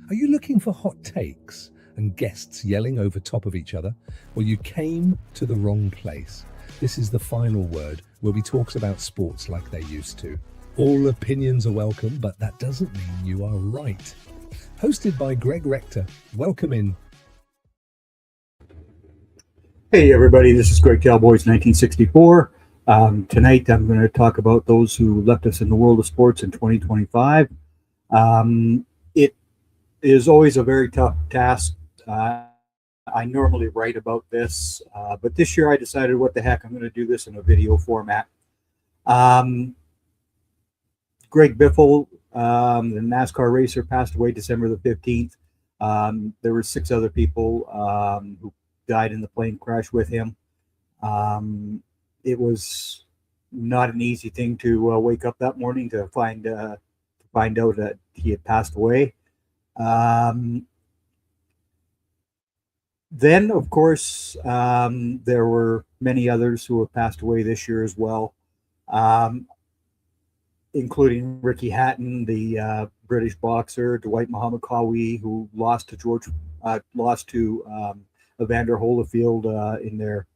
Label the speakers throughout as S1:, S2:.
S1: Are you looking for hot takes and guests yelling over top of each other? Well, you came to the wrong place. This is the final word where we talk about sports like they used to. All opinions are welcome, but that doesn't mean you are right. Hosted by Greg Rector. Welcome in.
S2: Hey everybody, this is Greg Cowboys 1964. Tonight I'm going to talk about those who left us in the world of sports in 2025. It is always a very tough task. I normally write about this, but this year I decided, what the heck, I'm going to do this in a video format. Um, Greg Biffle, the NASCAR racer, passed away December the 15th. There were 6 other people who died in the plane crash with him. It was not an easy thing to wake up that morning to find out that he had passed away. Then, of course, there were many others who have passed away this year as well, um, including Ricky Hatton, the British boxer, Dwight Muhammad Qawi, who lost to Evander Holyfield in their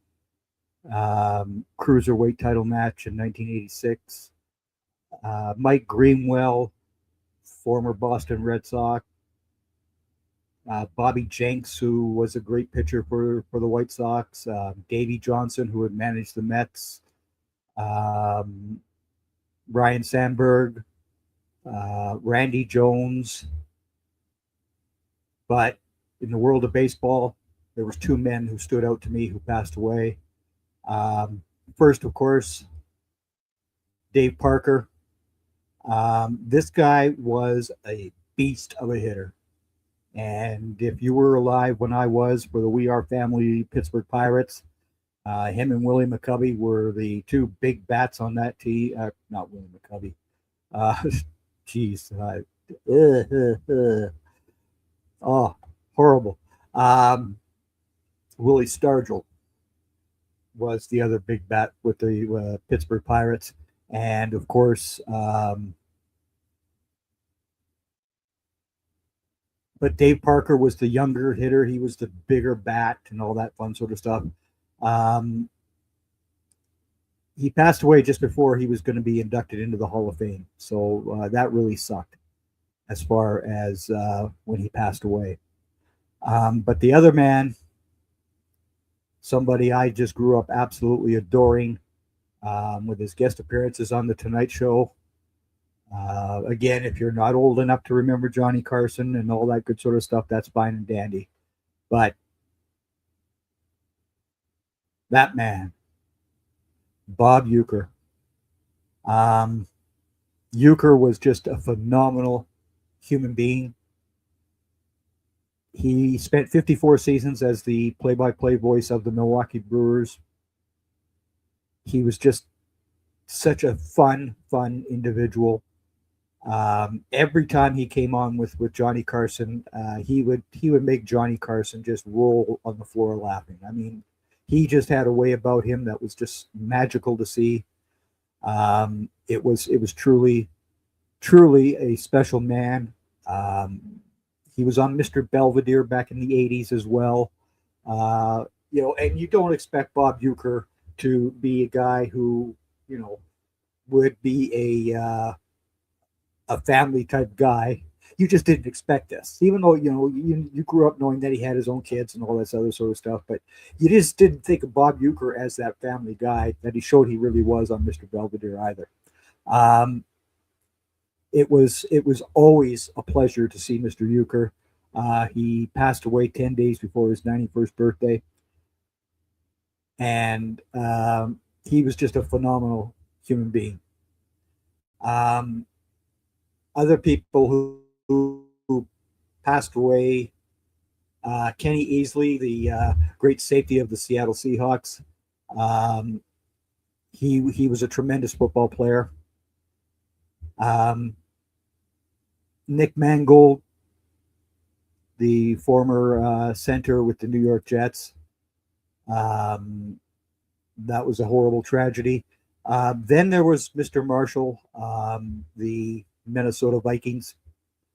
S2: cruiserweight title match in 1986. Mike Greenwell, former Boston Red Sox. Bobby Jenks, who was a great pitcher for the White Sox. Davey Johnson, who had managed the Mets. Ryan Sandberg. Randy Jones. But in the world of baseball, there was 2 men who stood out to me who passed away. First, of course, Dave Parker. This guy was a beast of a hitter. And if you were alive when I was for the We Are Family Pittsburgh Pirates, him and Willie McCovey were the 2 big bats on that team. Not Willie McCovey. Geez. Oh, horrible. Willie Stargell was the other big bat with the Pittsburgh Pirates. And, of course, but Dave Parker was the younger hitter. He was the bigger bat and all that fun sort of stuff. He passed away just before he was going to be inducted into the Hall of Fame. So that really sucked as far as when he passed away. But the other man, somebody I just grew up absolutely adoring with his guest appearances on The Tonight Show. Again, if you're not old enough to remember Johnny Carson and all that good sort of stuff, that's fine and dandy. But that man, Bob Uecker. Uecker was just a phenomenal human being. He spent 54 seasons as the play-by-play voice of the Milwaukee Brewers. He was just such a fun individual. Every time he came on with Johnny Carson, he would make Johnny Carson just roll on the floor laughing. I mean, he just had a way about him that was just magical to see. It was truly a special man. He was on Mr. Belvedere back in the 80s as well. And you don't expect Bob Uecker to be a guy who, would be a family type guy. You just didn't expect this, even though you grew up knowing that he had his own kids and all this other sort of stuff. But you just didn't think of Bob Uecker as that family guy that he showed he really was on Mr. Belvedere either. It was always a pleasure to see Mr. Uecker. He passed away 10 days before his 91st birthday, and he was just a phenomenal human being. Other people who passed away, Kenny Easley, the great safety of the Seattle Seahawks. He was a tremendous football player. Nick Mangold, the former center with the New York Jets. That was a horrible tragedy. Then there was Mr. Marshall, the Minnesota Vikings.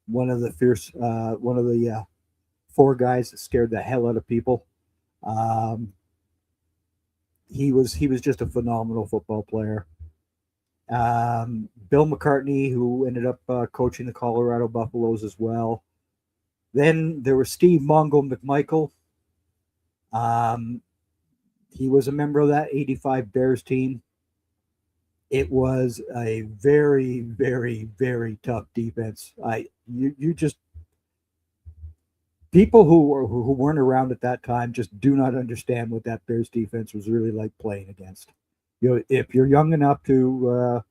S2: one of the four guys that scared the hell out of people. Um, he was just a phenomenal football player. Bill McCartney, who ended up coaching the Colorado Buffaloes as well. Then there was Steve Mongo McMichael. Um, he was a member of that '85 Bears team. It was a very, very, very tough defense. You just people who weren't around at that time just do not understand what that Bears defense was really like playing against. If you're young enough to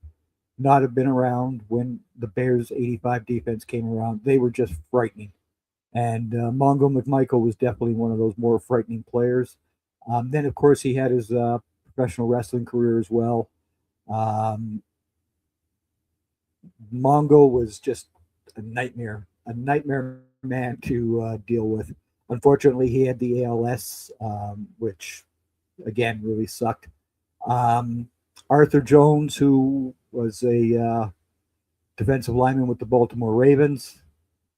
S2: not have been around when the Bears '85 defense came around, they were just frightening. And Mongo McMichael was definitely one of those more frightening players. Then, of course, he had his professional wrestling career as well. Um, Mongo was just a nightmare man to deal with. Unfortunately, he had the ALS, which again really sucked. Um, Arthur Jones, who was a defensive lineman with the Baltimore Ravens.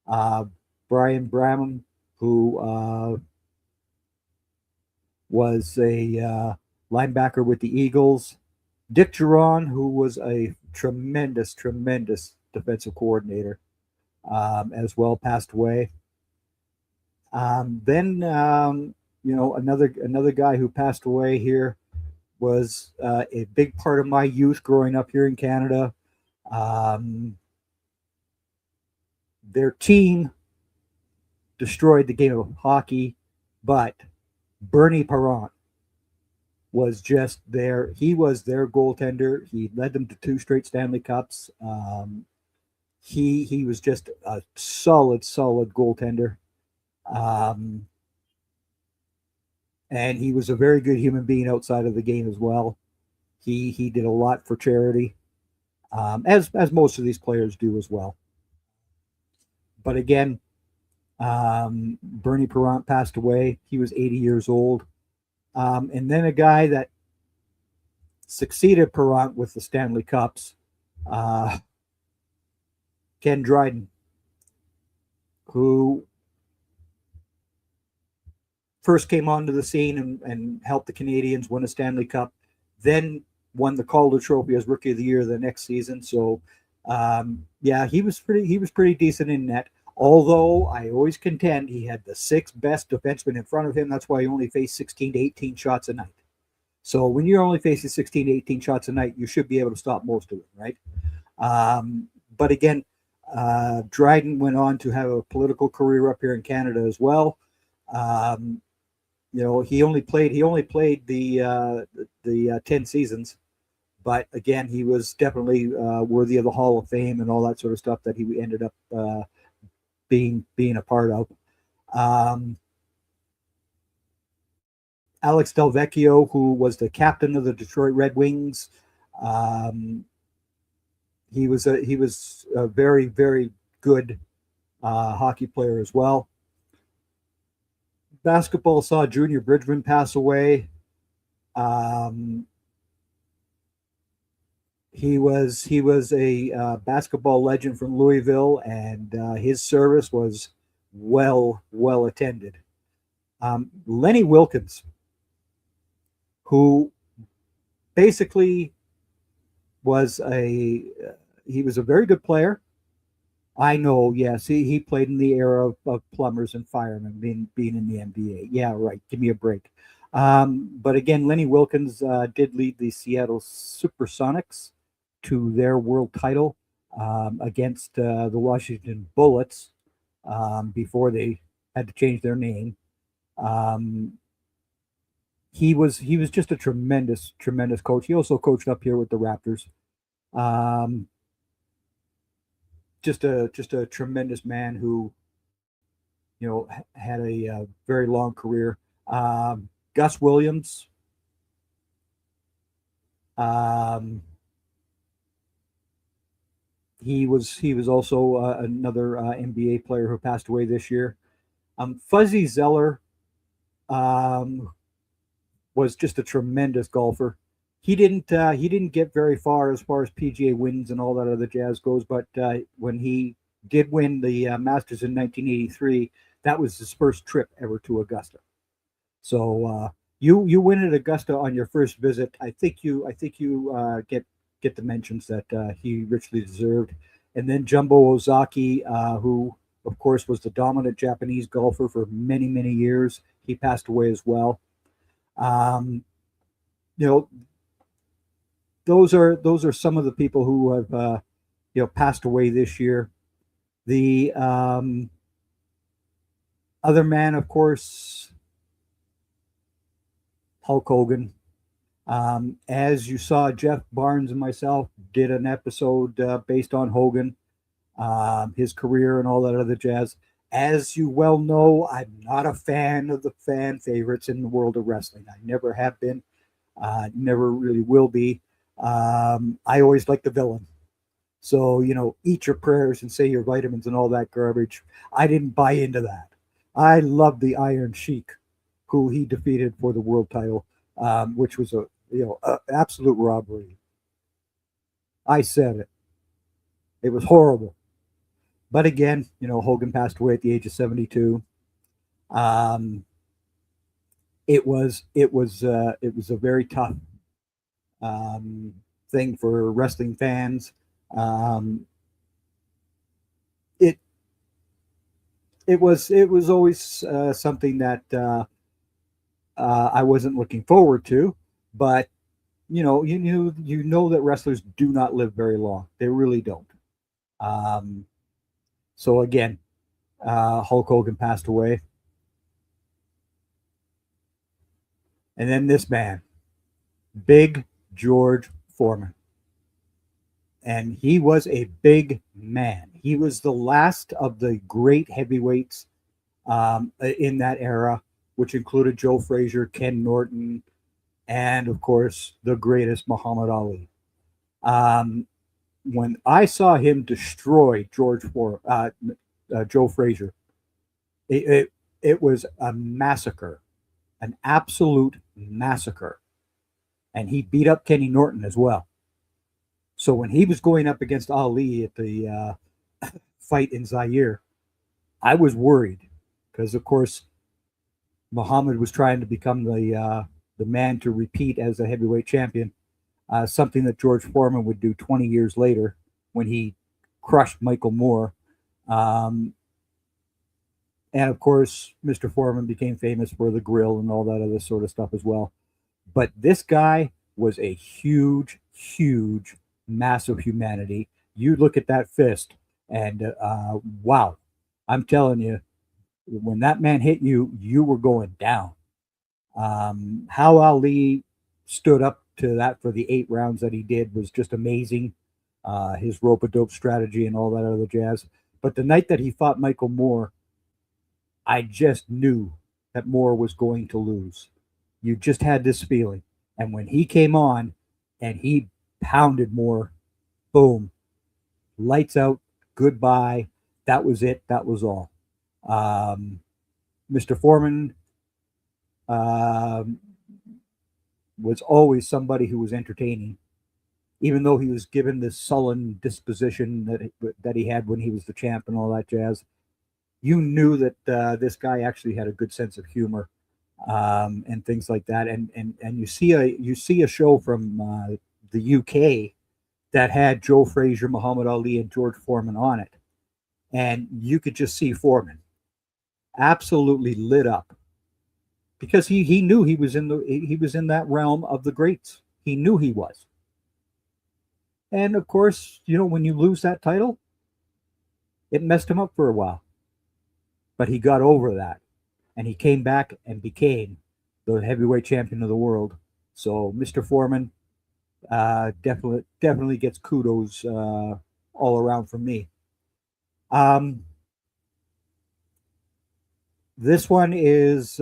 S2: Uh, Brian Bram, who was a linebacker with the Eagles. Dick Geron, who was a tremendous, tremendous defensive coordinator, as well, passed away. Then, another guy who passed away here was a big part of my youth growing up here in Canada. Um, their team destroyed the game of hockey, but Bernie Parent was just there. He was their goaltender. He led them to 2 straight Stanley Cups. He was just a solid goaltender, um, and he was a very good human being outside of the game as well. He did a lot for charity, as most of these players do as well. But again, Bernie Parent passed away. He was 80 years old. And then a guy that succeeded Parent with the Stanley Cups, Ken Dryden, who first came onto the scene and helped the Canadians win a Stanley Cup, then won the Calder Trophy as Rookie of the Year the next season. So, he was pretty decent in net. Although I always contend he had the 6th best defenseman in front of him. That's why he only faced 16 to 18 shots a night. So when you're only facing 16 to 18 shots a night, you should be able to stop most of them, right? But again, Dryden went on to have a political career up here in Canada as well. He only played the 10 seasons, but again, he was definitely worthy of the Hall of Fame and all that sort of stuff that he ended up being a part of. Alex Delvecchio, who was the captain of the Detroit Red Wings, he was a very, very good hockey player as well. Basketball saw Junior Bridgman pass away. He was a basketball legend from Louisville, and his service was well attended. Lenny Wilkins, who basically was he was a very good player. I know, yes, he played in the era of plumbers and firemen being in the NBA. Yeah, right. Give me a break. But again, Lenny Wilkins did lead the Seattle Supersonics to their world title against the Washington Bullets before they had to change their name. He was just a tremendous coach. He also coached up here with the Raptors. Just a tremendous man who, had a very long career. Gus Williams. He was also another NBA player who passed away this year. Fuzzy Zeller was just a tremendous golfer. He didn't get very far as PGA wins and all that other jazz goes, but when he did win the Masters in 1983. That was his first trip ever to Augusta. So you win at Augusta on your first visit. I think you get the mentions that he richly deserved. And then Jumbo Ozaki, who of course was the dominant Japanese golfer for many years, he passed away as well. Um, you know, those are some of the people who have passed away this year. The other man, of course, Hulk Hogan. As you saw, Jeff Barnes and myself did an episode based on Hogan, his career, and all that other jazz. As you well know, I'm not a fan of the fan favorites in the world of wrestling. I never have been, never really will be. I always like the villain. So, eat your prayers and say your vitamins and all that garbage. I didn't buy into that. I love the Iron Sheik, who he defeated for the world title, which was a absolute robbery. I said it. It was horrible. But again, Hogan passed away at the age of 72. Um, it was a very tough thing for wrestling fans. Um, it it was always something that I wasn't looking forward to, but you know that wrestlers do not live very long. They really don't. Um, so again, Hulk Hogan passed away, and then this man, Big George Foreman, and he was a big man. He was the last of the great heavyweights in that era, which included Joe Frazier, Ken Norton, and of course the greatest Muhammad Ali. Um, when I saw him destroy Joe Frazier, it, it it was a massacre, an absolute massacre, and he beat up Kenny Norton as well. So when he was going up against Ali at the fight in Zaire, I was worried because, of course, Muhammad was trying to become the man to repeat as a heavyweight champion, something that George Foreman would do 20 years later when he crushed Michael Moore. Um, and of course, Mr. Foreman became famous for the grill and all that other sort of stuff as well. But this guy was a huge, huge mass of humanity. You look at that fist, and wow, I'm telling you, when that man hit you, you were going down. How Ali stood up to that for the 8 rounds that he did was just amazing. His rope a dope strategy and all that other jazz. But the night that he fought Michael Moore, I just knew that Moore was going to lose. You just had this feeling. And when he came on and he pounded Moore, boom, lights out, goodbye. That was it. That was all. Um, Mr. Foreman um was always somebody who was entertaining, even though he was given this sullen disposition that he had when he was the champ and all that jazz. You knew that this guy actually had a good sense of humor, and things like that. And you see a show from the UK that had Joe Frazier, Muhammad Ali, and George Foreman on it, and you could just see Foreman absolutely lit up because he knew he was in that realm of the greats. He knew he was, and of course, when you lose that title, it messed him up for a while, but he got over that, and he came back and became the heavyweight champion of the world. So Mr. Foreman definitely gets kudos all around from me. Um, this one is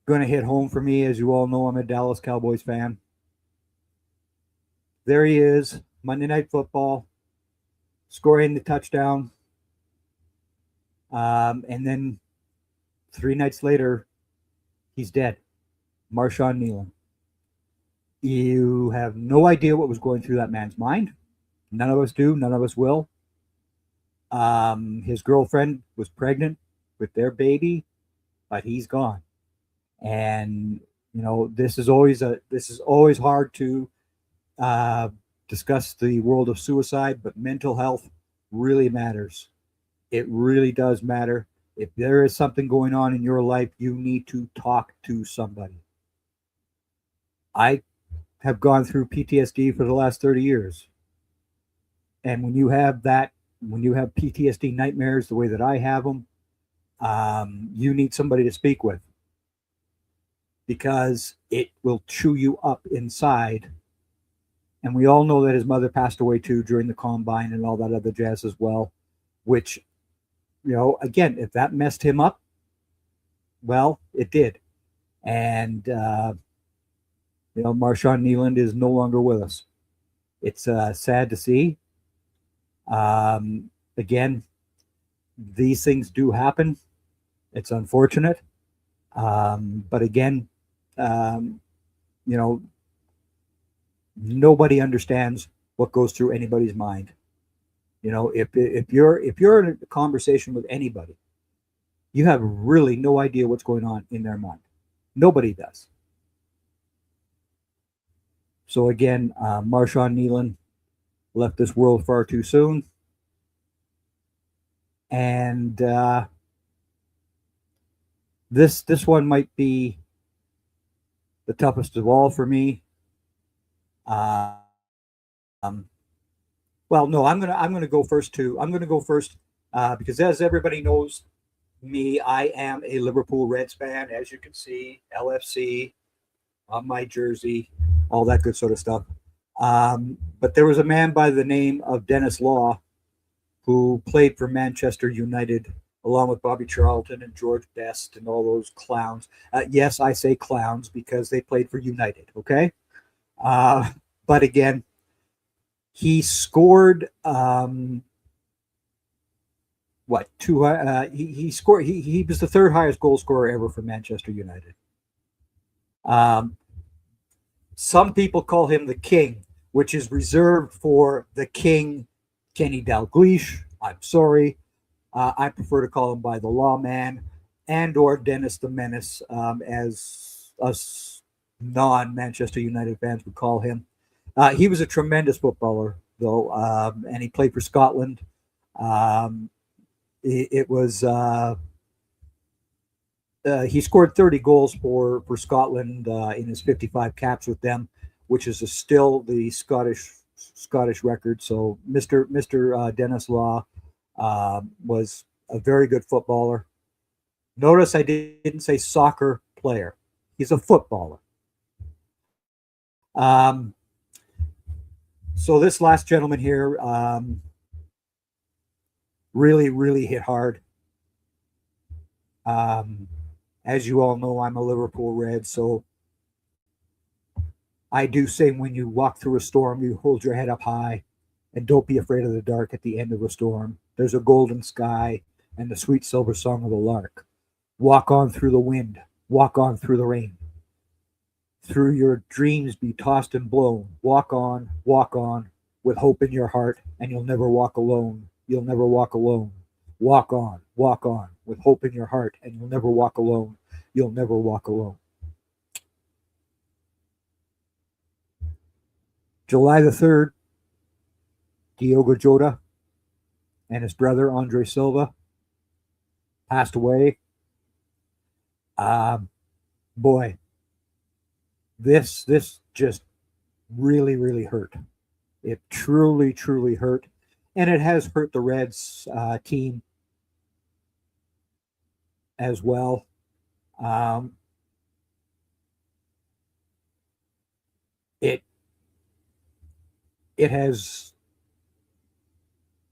S2: going to hit home for me. As you all know, I'm a Dallas Cowboys fan. There he is, Monday Night Football, scoring the touchdown. And then 3 nights later, he's dead. Marshawn Nealon. You have no idea what was going through that man's mind. None of us do. None of us will. His girlfriend was pregnant with their baby, but he's gone. And this is always hard to uh, discuss the world of suicide, but mental health really matters. It really does matter. If there is something going on in your life, you need to talk to somebody. I have gone through PTSD for the last 30 years. And when you have PTSD nightmares the way that I have them, you need somebody to speak with, because it will chew you up inside. And we all know that his mother passed away too during the combine and all that other jazz as well, which, again, if that messed him up, well, it did. And, Marshawn Kneeland is no longer with us. It's sad to see. Again, these things do happen. It's unfortunate. But again, nobody understands what goes through anybody's mind. If you're in a conversation with anybody, you have really no idea what's going on in their mind. Nobody does. So again, Marshawn Kneeland left this world far too soon. And this one might be the toughest of all for me. Well, no, I'm gonna go first too. I'm gonna go first because, as everybody knows me, I am a Liverpool Reds fan. As you can see, LFC on my jersey, all that good sort of stuff. But there was a man by the name of Dennis Law who played for Manchester United, along with Bobby Charlton and George Best and all those clowns. Yes, I say clowns because they played for United, okay? But again, he scored he scored he was the third highest goal scorer ever for Manchester United. Some people call him the King, which is reserved for the King, Kenny Dalglish. I'm sorry. I prefer to call him by the Lawman and or Dennis the Menace, as us non-Manchester United fans would call him. He was a tremendous footballer, though, and he played for Scotland. It was he scored 30 goals for Scotland in his 55 caps with them, which is still the Scottish record. So Mr. Dennis Law was a very good footballer. Notice I didn't say soccer player. He's a footballer. So this last gentleman here really, really hit hard. As you all know, I'm a Liverpool Red, so I do say when you walk through a storm, you hold your head up high and don't be afraid of the dark at the end of a storm. There's a golden sky and the sweet silver song of the lark. Walk on through the wind, walk on through the rain. Through your dreams be tossed and blown. Walk on with hope in your heart, and you'll never walk alone. You'll never walk alone. Walk on with hope in your heart, and you'll never walk alone. You'll never walk alone. July the 3rd, Diogo Jota and his brother Andre Silva passed away. Boy, this just really, really hurt. It truly, truly hurt. And it has hurt the Reds team as well. It has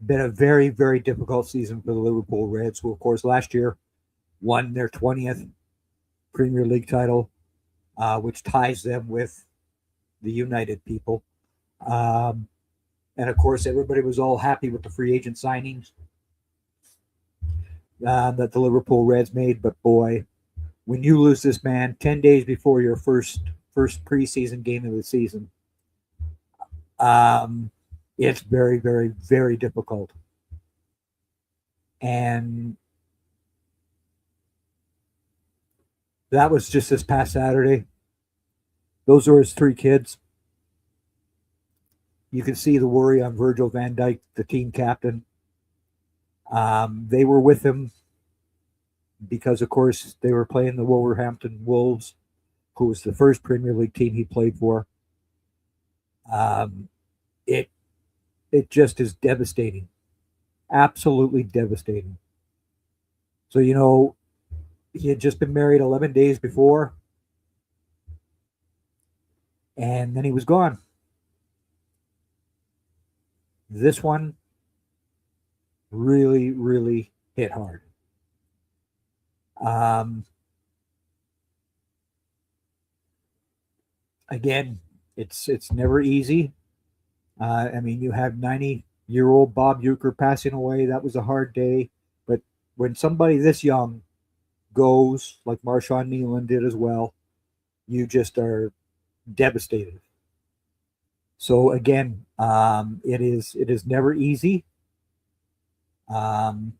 S2: been a very, very difficult season for the Liverpool Reds, who, of course, last year won their 20th Premier League title, which ties them with the United people. And, of course, everybody was all happy with the free agent signings that the Liverpool Reds made. But, boy, when you lose this man 10 days before your first preseason game of the season, It's very, very, very difficult. And that was just this past Saturday. Those are his three kids. You can see the worry on Virgil van Dijk, the team captain. They were with him because, of course, they were playing the Wolverhampton Wolves, who was the first Premier League team he played for. Um, it it just is devastating, absolutely devastating. So he had just been married 11 days before, and then he was gone. This one really, really hit hard. Um, Again, it's never easy. I mean, you have 90-year-old Bob Euchre passing away. That was a hard day. But when somebody this young goes, like Marshawn Nealon did as well, you just are devastated. So again, it is never easy. Um,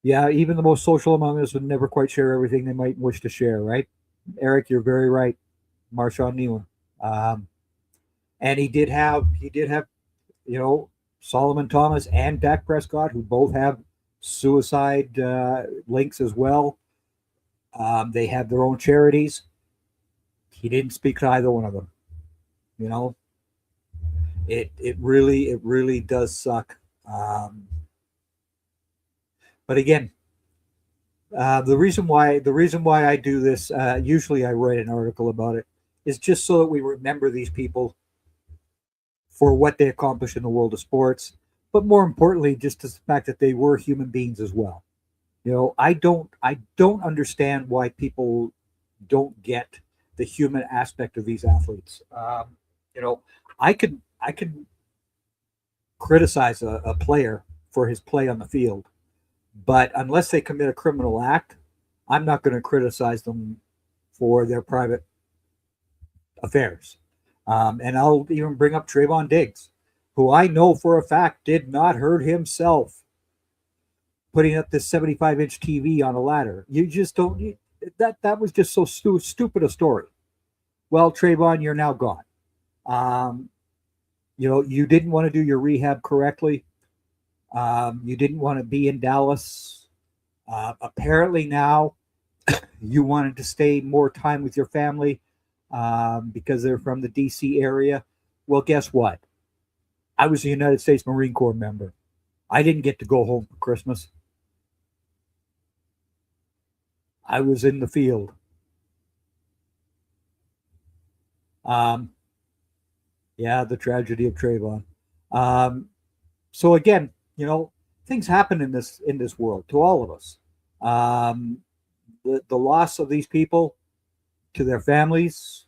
S2: yeah, even the most social among us would never quite share everything they might wish to share, right? Eric, you're very right. Marshawn Nealon, um, and he did have Solomon Thomas and Dak Prescott, who both have suicide links as well. They have their own charities. He didn't speak to either one of them. You know, it really does suck. But again, the reason why I do this, usually I write an article about it, is just so that we remember these people for what they accomplished in the world of sports, but more importantly, just the fact that they were human beings as well. I don't understand why people don't get the human aspect of these athletes. You know, I could criticize a player for his play on the field, but unless they commit a criminal act, I'm not going to criticize them for their private affairs. And I'll even bring up Trayvon Diggs, who I know for a fact did not hurt himself putting up this 75-inch TV on a ladder. You just don't. That was just so stupid a story. Well, Trayvon, you're now gone. Um, you didn't want to do your rehab correctly. You didn't want to be in Dallas. Apparently now you wanted to stay more time with your family because they're from the DC area. Well, guess what? I was a United States Marine Corps member. I didn't get to go home for Christmas. I was in the field. Um, yeah, the tragedy of Trayvon. Um, so again, things happen in this world to all of us. Um, the loss of these people to their families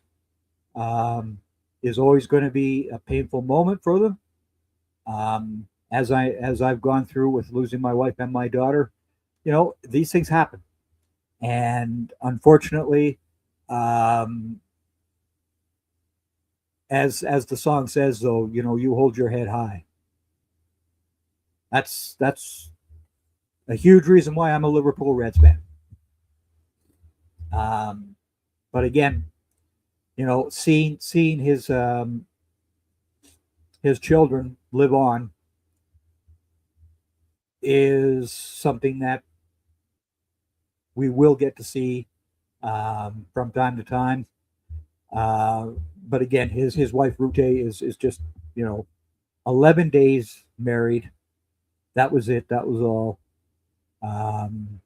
S2: um, is always going to be a painful moment for them. As I've gone through with losing my wife and my daughter, these things happen, and unfortunately, um, as the song says, though, you hold your head high. That's a huge reason why I'm a Liverpool Reds fan. Um, but again, seeing his children live on is something that we will get to see from time to time. But again, his wife Rute is just 11 days married. That was it. That was all. Um,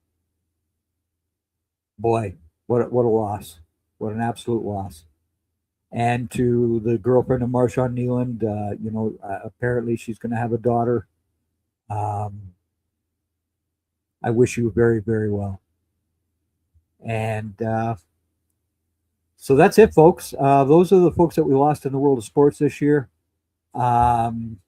S2: Boy, what a loss! What an absolute loss! And to the girlfriend of Marshawn Nealand, apparently she's going to have a daughter. Um, I wish you very, very well. And so that's it, folks. Those are the folks that we lost in the world of sports this year. Um,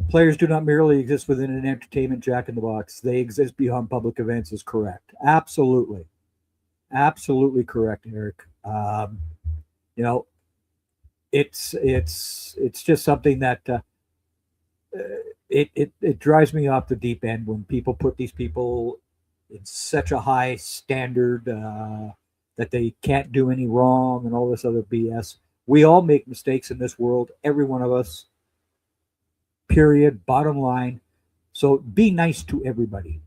S2: Players do not merely exist within an entertainment jack in the box. They exist beyond public events is correct. Absolutely. Absolutely correct, Eric. You know, it's just something that it drives me off the deep end when people put these people in such a high standard that they can't do any wrong and all this other BS. We all make mistakes in this world, every one of us. Period. Bottom line. So be nice to everybody.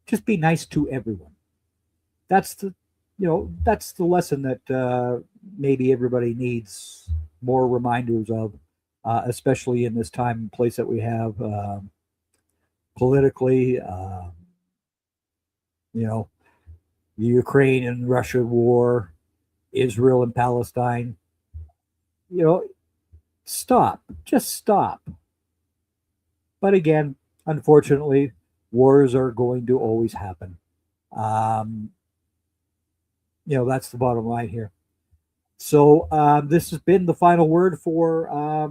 S2: Just be nice to everyone. That's the that's the lesson that maybe everybody needs more reminders of, especially in this time and place that we have politically. The Ukraine and Russia war, Israel and Palestine. Stop. Just stop. But again, unfortunately, wars are going to always happen. That's the bottom line here. So this has been the final word for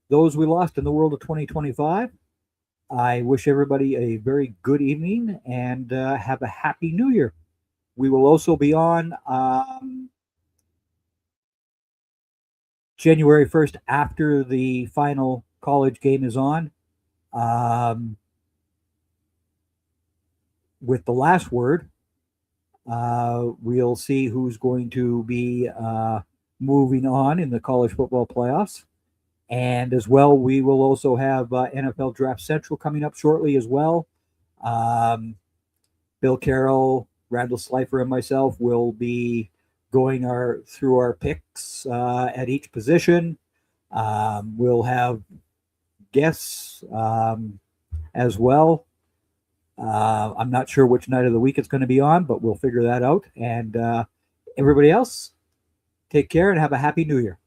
S2: those we lost in the world of 2025. I wish everybody a very good evening and have a happy new year. We will also be on January 1st after the final college game is on. With the last word, we'll see who's going to be moving on in the college football playoffs. And as well, we will also have NFL Draft Central coming up shortly as well. Bill Carroll, Randall Slifer, and myself will be going through our picks at each position. We'll have guests as well. I'm not sure which night of the week it's going to be on, but we'll figure that out. And everybody else, take care and have a happy new year.